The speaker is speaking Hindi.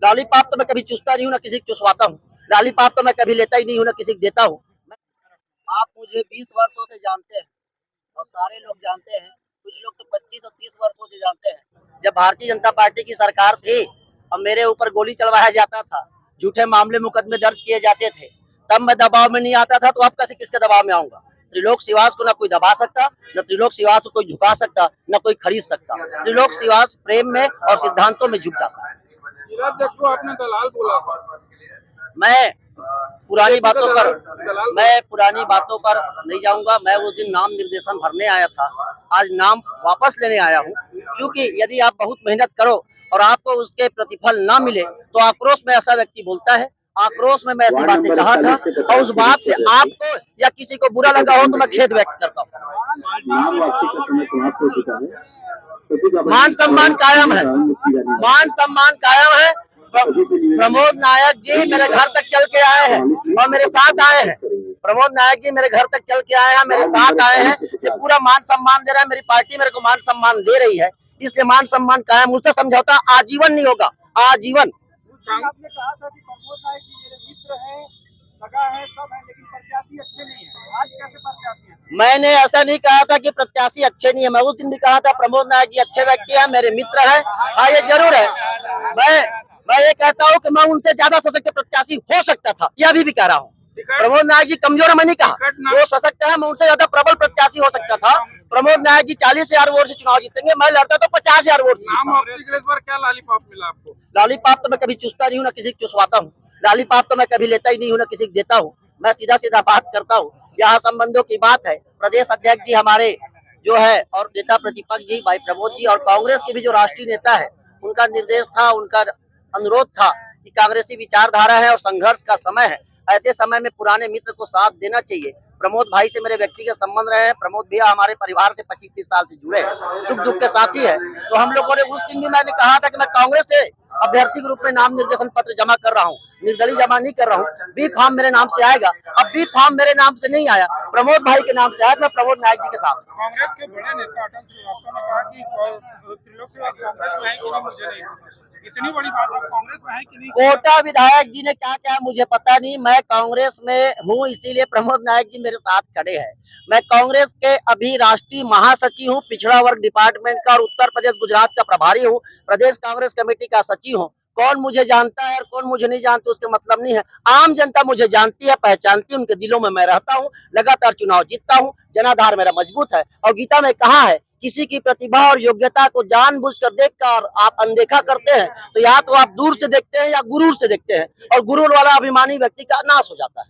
लॉलीपॉप तो मैं कभी चूसता नहीं हूँ, ना किसी को चुसवाता हूँ। लॉलीपॉप तो मैं कभी लेता ही नहीं हूँ, ना किसी को देता हूँ। आप मुझे 20 वर्षों से जानते हैं और सारे लोग जानते हैं। कुछ लोग तो 25 और 30 वर्षों से जानते हैं। जब भारतीय जनता पार्टी की सरकार थी और मेरे ऊपर गोली चलवाया जाता था, झूठे मामले मुकदमे दर्ज किए जाते थे, तब मैं दबाव में नहीं आता था। तो अब कैसे किसके दबाव में आऊंगा? त्रिलोक सिवास को ना कोई दबा सकता, न त्रिलोक सिवास को कोई झुका सकता, न कोई खरीद सकता। त्रिलोक सिवास प्रेम में और सिद्धांतों में झुक जाता है। आपने दलाल बोला था। मैं पुरानी बातों पर नहीं जाऊंगा। मैं उस दिन नाम निर्देशन भरने आया था, आज नाम वापस लेने आया हूं। क्योंकि यदि आप बहुत मेहनत करो और आपको उसके प्रतिफल ना मिले तो आक्रोश में ऐसा व्यक्ति बोलता है। आक्रोश में मैं ऐसी बातें कहा था और उस बात से आपको या किसी को बुरा लगा हो तो मैं खेद व्यक्त करता हूँ। मान सम्मान कायम है, मान सम्मान कायम है। प्रमोद नायक जी मेरे घर तक चल के आए हैं और मेरे साथ आए हैं। प्रमोद नायक जी मेरे घर तक चल के आए हैं, मेरे साथ आए हैं। ये पूरा मान सम्मान दे रहा है। मेरी पार्टी मेरे को मान सम्मान दे रही है, इसलिए मान सम्मान कायम। मुझसे समझौता आजीवन नहीं होगा, आजीवन। आपने कहा था कि प्रमोद नायक जी मेरे मित्र हैं, सगा है, सब है, लेकिन प्रत्याशी अच्छे नहीं है। आज कैसे प्रत्याशी है? मैंने ऐसा नहीं कहा था कि प्रत्याशी अच्छे नहीं है। मैं उस दिन भी कहा था प्रमोद नायक जी अच्छे व्यक्ति हैं, मेरे मित्र हैं। हाँ, ये जरूर है। मैं ये कहता हूँ कि मैं उनसे ज्यादा सशक्त प्रत्याशी हो सकता था, ये अभी भी कह रहा हूँ। प्रमोद नायक जी कमजोर है, मैं नहीं कहा। वो सशक्त है, मैं उनसे ज्यादा प्रबल प्रत्याशी हो सकता था। प्रमोद नायक जी 40,000 वोट से चुनाव जीतेंगे, मैं लड़ता तो 50,000 वोट से। क्या लॉलीपॉप मिला आपको? लॉलीपॉप तो मैं कभी चूसता नहीं हूँ, ना किसी को चुसवाता हूँ। लॉलीपॉप तो मैं कभी लेता ही नहीं हूँ, ना किसी को देता हूँ। मैं सीधा सीधा बात करता हूँ। यहाँ संबंधों की बात है। प्रदेश अध्यक्ष जी हमारे जो है और नेता प्रतिपक्ष जी भाई प्रमोद जी और कांग्रेस के भी जो राष्ट्रीय नेता है, उनका निर्देश था, उनका अनुरोध था कि कांग्रेसी विचारधारा है और संघर्ष का समय है। ऐसे समय में पुराने मित्र को साथ देना चाहिए। प्रमोद भाई से मेरे व्यक्तिगत संबंध रहे हैं। प्रमोद भैया हमारे परिवार से 25-30 साल से जुड़े हैं, सुख दुख के साथी है। तो हम लोगों ने उस दिन भी मैंने कहा था कि मैं कांग्रेस से अभ्यर्थी के रूप में नाम निर्देशन पत्र जमा कर रहा हूँ, निर्दलीय जमा नहीं कर रहा हूँ। बी फॉर्म मेरे नाम से आएगा। अब बी फॉर्म मेरे नाम से नहीं आया, प्रमोद भाई के नाम से आया। मैं प्रमोद नायक जी के साथ। कांग्रेस के बड़े नेता अटल श्रीवास्तव ने कहा कि त्रिलोक सिवास कांग्रेस में है कि नहीं मुझे नहीं पता। इतनी बड़ी बात आप कांग्रेस में है कि नहीं? कोटा विधायक जी ने क्या क्या मुझे पता नहीं। मैं कांग्रेस में हूँ, इसीलिए प्रमोद नायक जी मेरे साथ खड़े हैं। मैं कांग्रेस के अभी राष्ट्रीय महासचिव हूँ, पिछड़ा वर्ग डिपार्टमेंट का, और उत्तर प्रदेश गुजरात का प्रभारी हूँ, प्रदेश कांग्रेस कमेटी का सचिव हूँ। कौन मुझे जानता है और कौन मुझे नहीं जानता उसके मतलब नहीं है। आम जनता मुझे जानती है, पहचानती है, उनके दिलों में मैं रहता हूँ, लगातार चुनाव जीतता हूँ, जनाधार मेरा मजबूत है। और गीता में कहा है, किसी की प्रतिभा और योग्यता को जानबूझकर देखकर आप अनदेखा करते हैं तो या तो आप दूर से देखते हैं या गुरूर से देखते हैं, और गुरूर वाला अभिमानी व्यक्ति का नाश हो जाता है।